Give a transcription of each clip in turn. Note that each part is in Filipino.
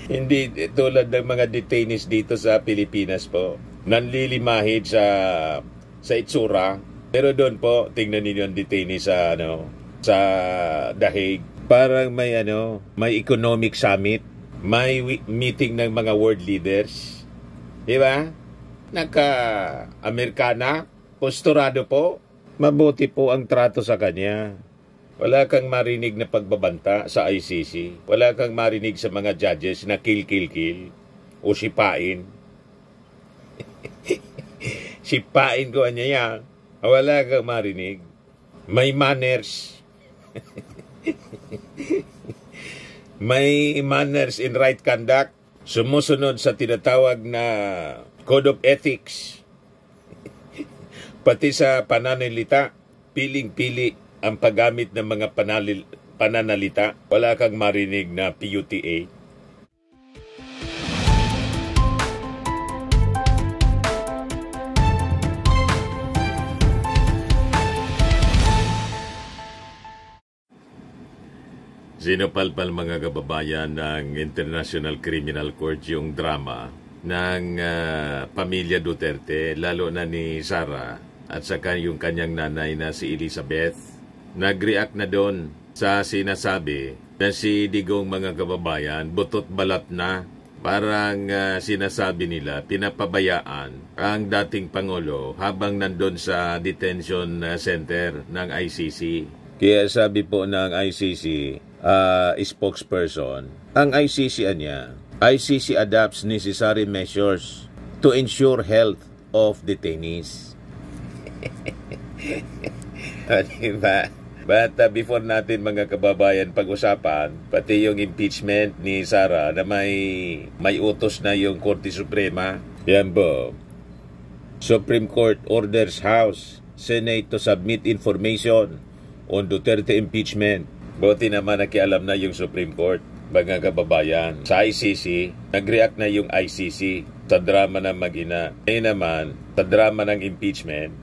Hindi tulad ng mga detainees dito sa Pilipinas po. Nanlilimahid sa itsura. Pero doon po, tingnan ninyo ang detainees sa Dahig. Parang may economic summit, may meeting ng mga world leaders. Di ba? Nagka-Amerikana, posturado po. Mabuti po ang trato sa kanya. Wala kang marinig na pagbabanta sa ICC. Wala kang marinig sa mga judges na kill o sipain. Sipain ko niya. Wala kang marinig. May manners. May manners in right conduct. Sumusunod sa tinatawag na Code of Ethics. Pati sa pananalita, piling-pili ang paggamit ng mga pananalita. Wala kang marinig na PUTA. Sinupalpal mga kababayan ng International Criminal Court yung drama ng pamilya Duterte, lalo na ni Sara at saka yung kanyang nanay na si Elizabeth. Nag-react na doon sa sinasabi na si Digong mga kababayan, butot balat na. Parang sinasabi nila, pinapabayaan ang dating Pangulo habang nandun sa detention center ng ICC. Kaya sabi po ng ICC spokesperson, ang ICC ICC adopts necessary measures to ensure health of detainees. Diba? But before natin mga kababayan pag-usapan, pati yung impeachment ni Sara na may utos na yung Korte Suprema. Yan po. Supreme Court orders House, Senate to submit information on Duterte impeachment. Buti naman nakialam na yung Supreme Court, mga kababayan. Sa ICC, nag-react na yung ICC sa drama ng mag-ina. Ngayon naman, sa drama ng impeachment,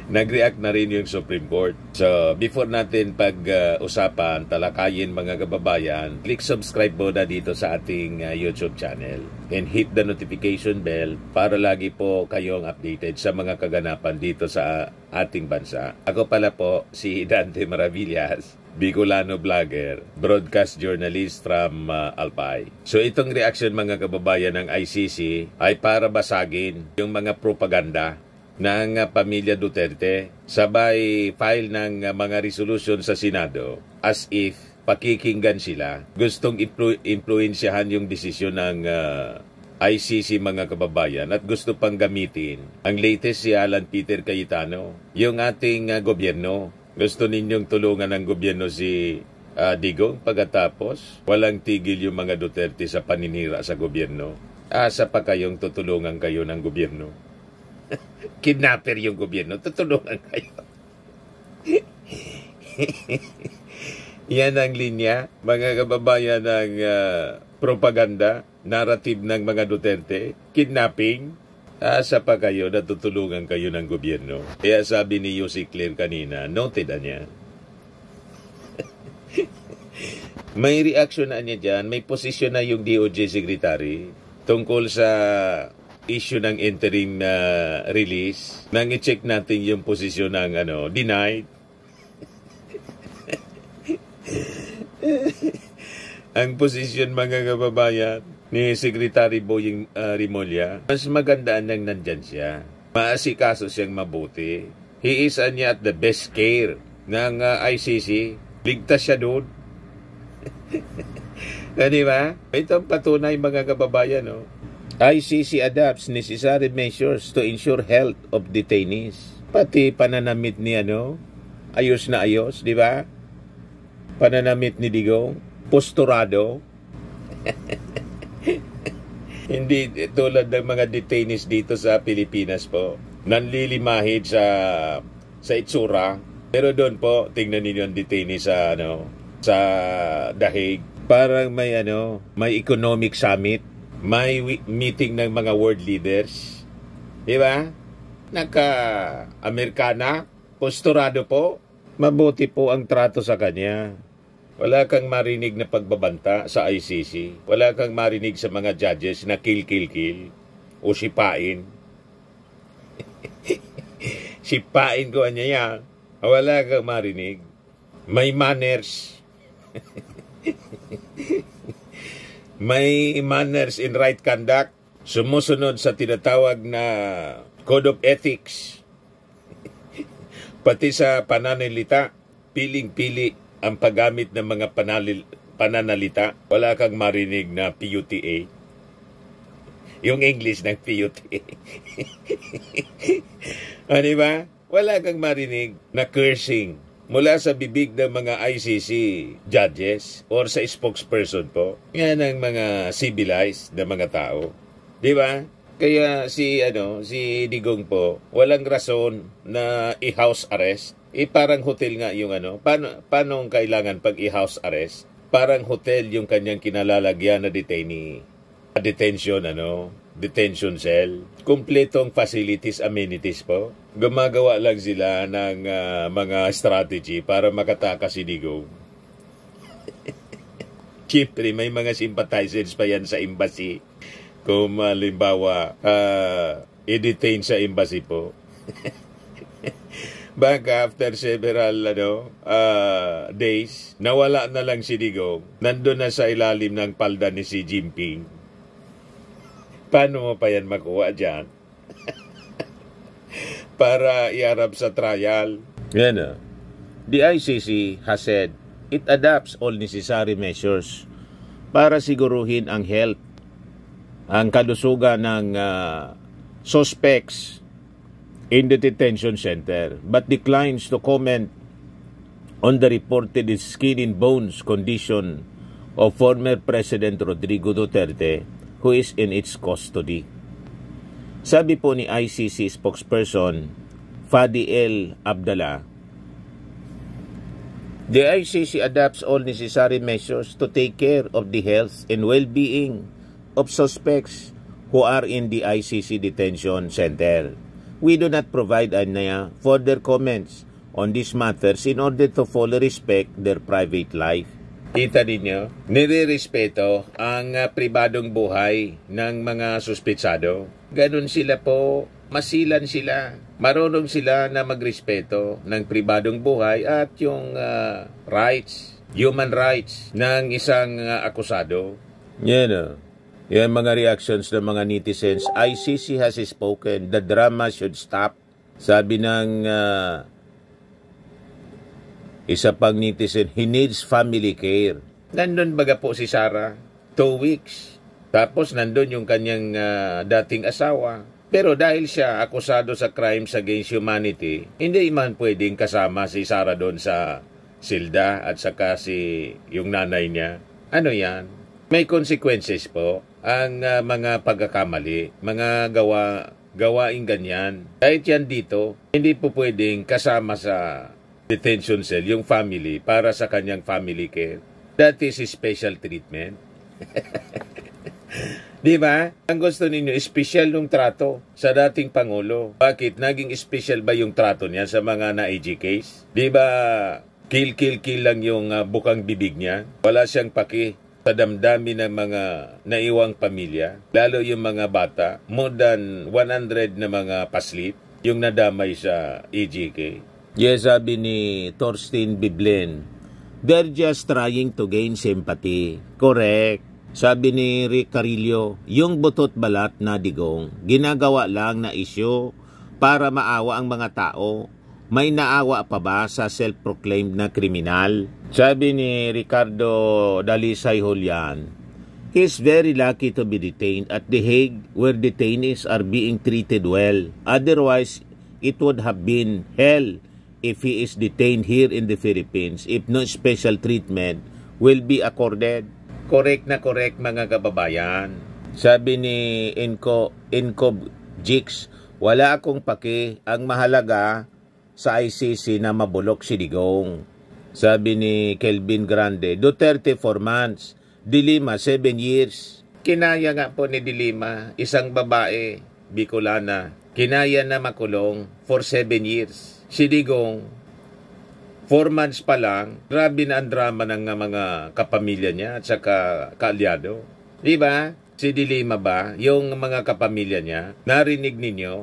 nag-react na rin yung Supreme Court. So, before natin pag-usapan, talakayin mga kababayan, click subscribe muna dito sa ating YouTube channel and hit the notification bell para lagi po kayong updated sa mga kaganapan dito sa ating bansa. Ako pala po si Dante Maravillas, Bicolano vlogger, broadcast journalist from Alpay. So itong reaction mga kababayan ng ICC ay para basagin yung mga propaganda ng pamilya Duterte, sabay file ng mga resolution sa Senado as if pakikinggan sila. Gustong influensyahan yung desisyon ng ICC mga kababayan at gusto pang gamitin ang latest si Alan Peter Cayetano, yung ating gobyerno. Gusto ninyong tulungan ng gobyerno si Digong pagkatapos walang tigil yung mga Duterte sa paninira sa gobyerno. Asa pa kayong tutulungan kayo ng gobyerno? Kidnapper yung gobyerno, tutulungan kayo. Yan ang linya, mga kababayan ng propaganda, narrative ng mga Duterte, kidnapping. Asa pa kayo na tutulungan kayo ng gobyerno? Kaya sabi ni Yossi Claire kanina, noted na niya. May reaction na niya dyan, may posisyon na yung DOJ Secretary tungkol sa issue ng interim release. Nang i-check natin yung posisyon ng denied. Ang posisyon mga kababayan ni Secretary Boying Rimulya, mas magandaan nang nandyan siya. Maasikaso siyang mabuti. He is at the best care ng ICC. Ligtas siya doon. Di ba? Ito ang patunay mga kababayan, no? ICC adopts necessary measures to ensure health of detainees. Pati pananamit ni ayos na ayos, di ba? Pananamit ni Digong, posturado. Hindi tulad ng mga detainees dito sa Pilipinas po. Nanlilimahid sa itsura. Pero doon po, tingnan niyo ang detainees sa Dahig. Parang may economic summit. May meeting ng mga world leaders. Diba? Nagka-Amerikana, posturado po. Mabuti po ang trato sa kanya. Wala kang marinig na pagbabanta sa ICC. Wala kang marinig sa mga judges na kill o sipain. Sipain ko niya yan. Wala kang marinig. May manners. May manners in right conduct. Sumusunod sa tinatawag na Code of Ethics. Pati sa pananalita, piling-pili ang paggamit ng mga pananalita. Wala kang marinig na PUTA. Yung English ng PUTA. Diba? Wala kang marinig na cursing mula sa bibig ng mga ICC judges or sa spokesperson po. Yan ang mga civilized na mga tao. Diba? Kaya si Digong po, walang rason na i-house arrest. Parang hotel nga yung paano kailangan pag i-house arrest? Parang hotel yung kanyang kinalalagyan na detainee. Detention cell. Kumpletong facilities, amenities po. Gumagawa lang sila ng mga strategy para makatakas si Digong. Siyempre, may mga sympathizers pa yan sa embassy. Kung halimbawa, i-detain sa embassy po. Baka after several days, nawala na lang si Digong. Nandun na sa ilalim ng palda ni Xi Jinping. Paano mo pa yan makuha dyan? Para iarap sa trial. Yan. The ICC has said it adopts all necessary measures para siguruhin ang health, ang kalusugan ng suspects in the detention center, but declines to comment on the reported skin and bones condition of former President Rodrigo Duterte, who is in its custody. Sabi po ni ICC spokesperson Fadi El Abdallah, the ICC adopts all necessary measures to take care of the health and well-being of suspects who are in the ICC detention center. We do not provide further comments on these matters in order to fully respect their private life. Kita ninyo, nire-respeto ang pribadong buhay ng mga suspetsado. Ganon sila po, masilan sila. Marunong sila na magrespeto ng pribadong buhay at yung human rights ng isang akusado. Yan Yan mga reactions ng mga netizens. ICC has spoken. The drama should stop. Sabi ng isa pang netizen, he needs family care. Nandun baga po si Sara, 2 weeks. Tapos nandun yung kanyang dating asawa. Pero dahil siya akusado sa crimes against humanity, hindi man pwedeng kasama si Sara doon sa silda at saka si yung nanay niya. Ano yan? May consequences po ang mga pagkakamali, mga gawaing ganyan. Kahit yan dito, hindi po pwedeng kasama sa detention cell yung family para sa kanyang family care. That is special treatment. Di ba? Ang gusto ninyo, special yung trato sa dating Pangulo. Bakit? Naging special ba yung trato niya sa mga na-AG case? Di ba? Kill lang yung bukang bibig niya. Wala siyang paki sa damdamin ng mga naiwang pamilya. Lalo yung mga bata. More than 100 na mga paslit yung nadamay sa EJK. Yes, sabi ni Thorstein Biblen, they're just trying to gain sympathy. Correct. Sabi ni Rick Carillo, yung butot balat na Digong, ginagawa lang na isyu para maawa ang mga tao. May naawa pa ba sa self-proclaimed na kriminal? Sabi ni Ricardo Dalisay Julian, he's very lucky to be detained at The Hague where detainees are being treated well. Otherwise, it would have been hell if he is detained here in the Philippines if no special treatment will be accorded. Correct na correct mga kababayan. Sabi ni Inco Jigs, wala akong paki, ang mahalaga sa ICC na mabulok si Digong. Sabi ni Kelvin Grande, Duterte 4 months, Dilima 7 years. Kinaya nga po ni Dilima, isang babae, Bicolana, kinaya na makulong for 7 years. Si Digong, 4 months pa lang, grabe na ang drama ng mga kapamilya niya at saka kaalyado. Di ba? Si Dilima ba, yung mga kapamilya niya, narinig ninyo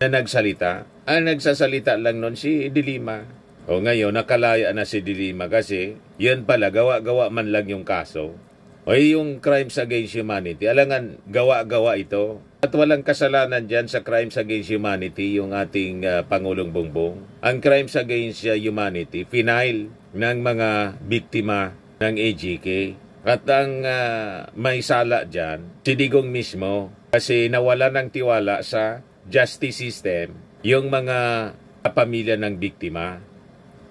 na nagsalita? Ang nagsasalita lang nun si Dilima. O ngayon, nakalaya na si Dilima kasi yun pala, gawa-gawa man lang yung kaso. O yung crimes against humanity, alangan gawa-gawa ito. At walang kasalanan dyan sa crimes against humanity yung ating Pangulong Bongbong. Ang crimes against humanity, final ng mga biktima ng AGK. At ang may sala dyan, si Digong mismo kasi nawala ng tiwala sa justice system yung mga pamilya ng biktima.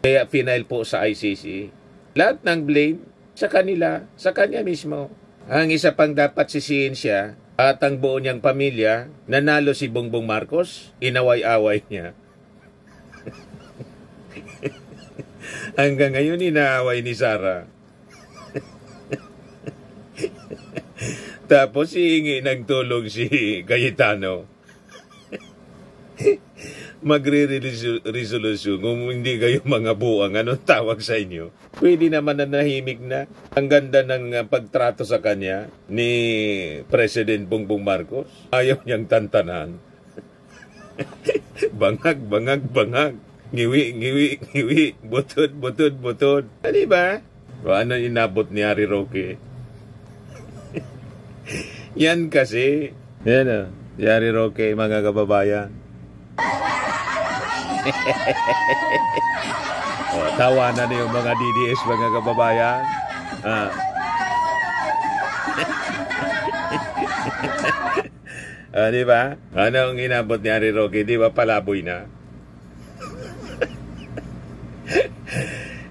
Kaya final po sa ICC. Lahat ng blame sa kanila, sa kanya mismo. Ang isa pang dapat sisihin siya at ang buo niyang pamilya, nanalo si Bongbong Marcos, inaway-away niya. Hanggang ngayon inaaway ni Sara. Tapos hihingi ng tulong si Cayetano. Magre-resolution kung hindi kayo mga buang, anong tawag sa inyo? Pwede naman na nahimik na. Ang ganda ng pagtrato sa kanya ni President Bongbong Marcos. Ayaw niyang tantanan. Bangag, bangag, bangag. Ngiwi, ngiwi, ngiwi. Butod, butod, butod. Di ba? O ano inabot ni Harry Roque? Yan kasi. Yan o. Si Harry Roque, mga kababayan. Tawa na yung mga DDS, mga kababayan. Di ba? Ano ang inabot ni Harry Roque? Di ba palaboy na?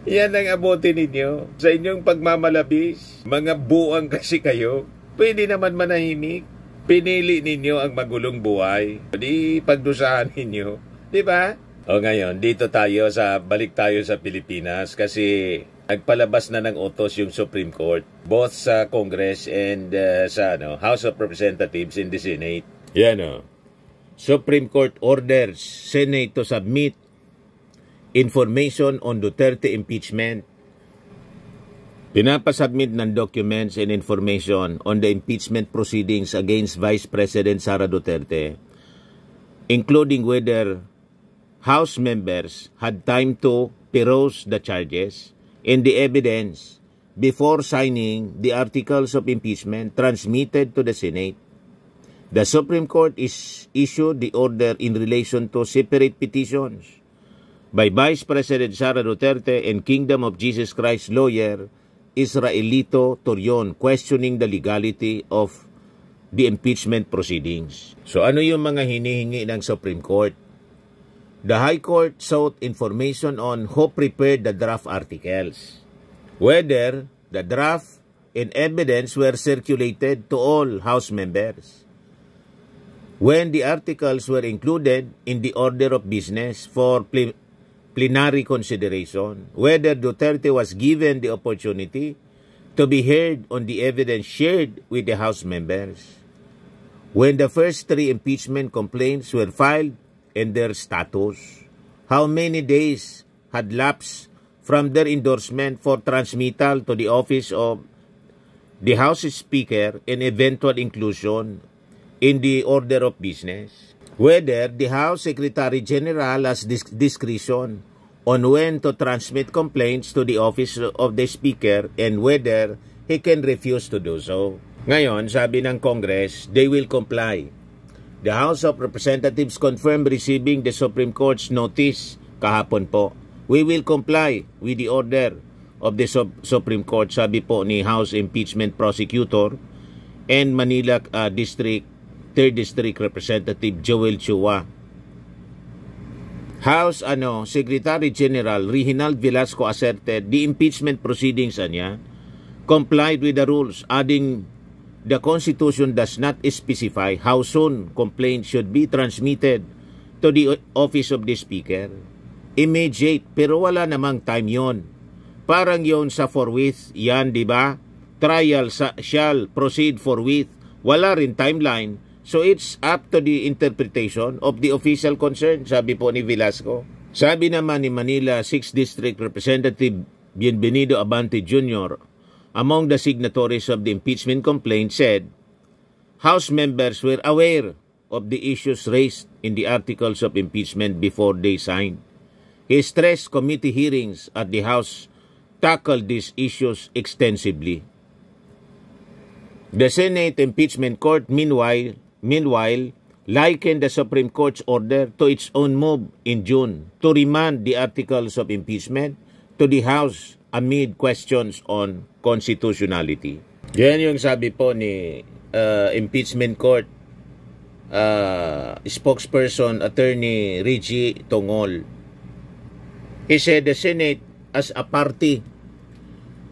Yan ang abutin ninyo sa inyong pagmamalabis. Mga buang kasi kayo. Pwede naman manahimik. Pinili ninyo ang magulong buhay. Di pagdusahan ninyo. Di ba? O ngayon, balik tayo sa Pilipinas kasi nagpalabas na ng utos yung Supreme Court, both sa Congress and sa House of Representatives in the Senate. Yan o. Supreme Court orders Senate to submit information on Duterte impeachment. Pinapasubmit ng documents and information on the impeachment proceedings against Vice President Sara Duterte, including whether House members had time to peruse the charges and the evidence before signing the articles of impeachment transmitted to the Senate. The Supreme Court issued the order in relation to separate petitions by Vice President Sara Duterte and Kingdom of Jesus Christ lawyer Israelito Torion questioning the legality of the impeachment proceedings. So ano yung mga hinihingi ng Supreme Court? The High Court sought information on who prepared the draft articles, whether the draft and evidence were circulated to all House members, when the articles were included in the order of business for plenary consideration, whether Duterte was given the opportunity to be heard on the evidence shared with the House members, when the first 3 impeachment complaints were filed and their status, how many days had lapsed from their endorsement for transmittal to the office of the House Speaker and eventual inclusion in the order of business, whether the House Secretary General has discretion on when to transmit complaints to the office of the Speaker and whether he can refuse to do so. Ngayon, sabi ng Congress, they will comply. The House of Representatives confirmed receiving the Supreme Court's notice kahapon po. We will comply with the order of the Supreme Court, sabi po ni House Impeachment Prosecutor and Manila District 3rd District Representative Joel Chua. House Secretary General Reginald Velasco asserted the impeachment proceedings niya complied with the rules, adding the Constitution does not specify how soon complaints should be transmitted to the office of the Speaker. Immediate, pero wala namang time yon. Parang yon sa forthwith, yan, di ba? Trial shall proceed forthwith. Wala rin timeline. So it's up to the interpretation of the official concern, sabi po ni Velasco. Sabi naman ni Manila 6th District Representative Bienvenido Abante Jr., among the signatories of the impeachment complaint, said House members were aware of the issues raised in the articles of impeachment before they signed. He stressed committee hearings at the House tackled these issues extensively. The Senate Impeachment Court, meanwhile, likened the Supreme Court's order to its own move in June to remand the articles of impeachment to the House amid questions on constitutionality. Yan yung sabi po ni Impeachment Court spokesperson Attorney Reggie Tongol. He said the Senate as a party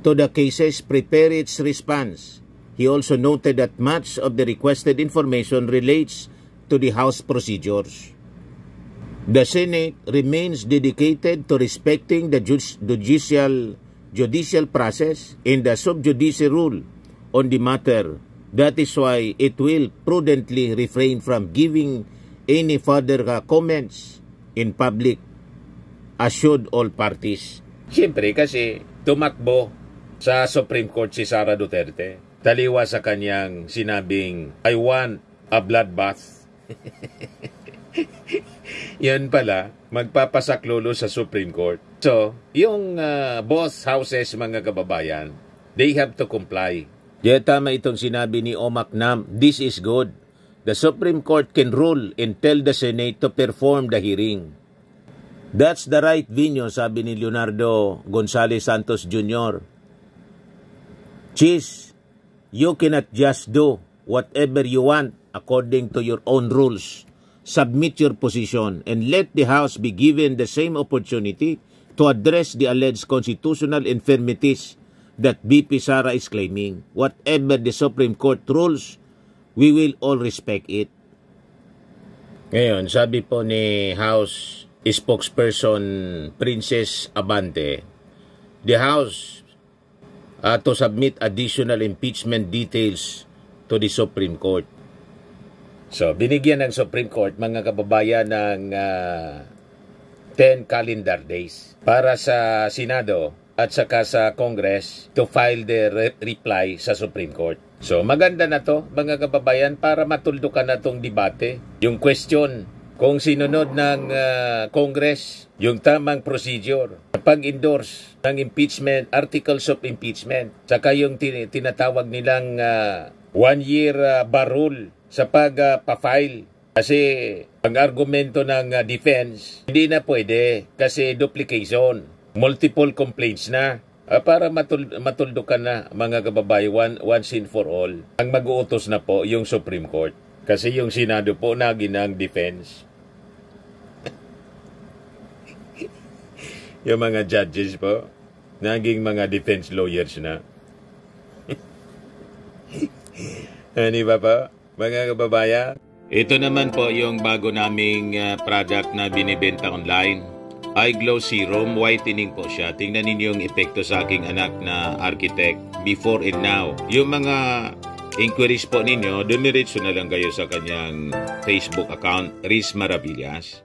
to the cases prepare its response. He also noted that much of the requested information relates to the House procedures. The Senate remains dedicated to respecting the judicial process and the sub judice rule on the matter. That is why it will prudently refrain from giving any further comments in public, assured all parties. Siyempre kasi tumakbo sa Supreme Court si Sara Duterte. Taliwa sa kanyang sinabing, I want a bloodbath. Yan pala, magpapasaklolo sa Supreme Court. So, yung both houses, mga kababayan, they have to comply. Kaya tama itong sinabi ni Omak Nam, this is good. The Supreme Court can rule and tell the Senate to perform the hearing. That's the right venue, sabi ni Leonardo Gonzales Santos Jr. Cheese, you cannot just do whatever you want according to your own rules. Submit your position and let the House be given the same opportunity to address the alleged constitutional infirmities that BP Sara is claiming. Whatever the Supreme Court rules, we will all respect it. Ngayon, sabi po ni House spokesperson Princess Abante, the House to submit additional impeachment details to the Supreme Court. So, binigyan ng Supreme Court, mga kababayan, ng 10 calendar days para sa Senado at saka sa Congress to file their reply sa Supreme Court. So, maganda na to, mga kababayan, para matuldukan na tong debate. Yung question, kung sinunod ng Congress yung tamang procedure, pag-endorse ng impeachment, articles of impeachment, saka yung tinatawag nilang 1-year bar rule sa pag-file. Kasi ang argumento ng defense, hindi na pwede kasi duplication, multiple complaints na. Para matuldukan na, mga kababayan, once and for all, ang mag-uutos na po yung Supreme Court. Kasi yung Senado po naging ang defense. Yung mga judges po, naging mga defense lawyers na. Ano ba po, mga kababayan? Ito naman po yung bago naming product na binibenta online. iGlow Serum Whitening po siya. Tingnan ninyo yung epekto sa aking anak na architect before and now. Yung mga inquiries po ninyo, dumiretso na lang kayo sa kanyang Facebook account, Riz Maravillas.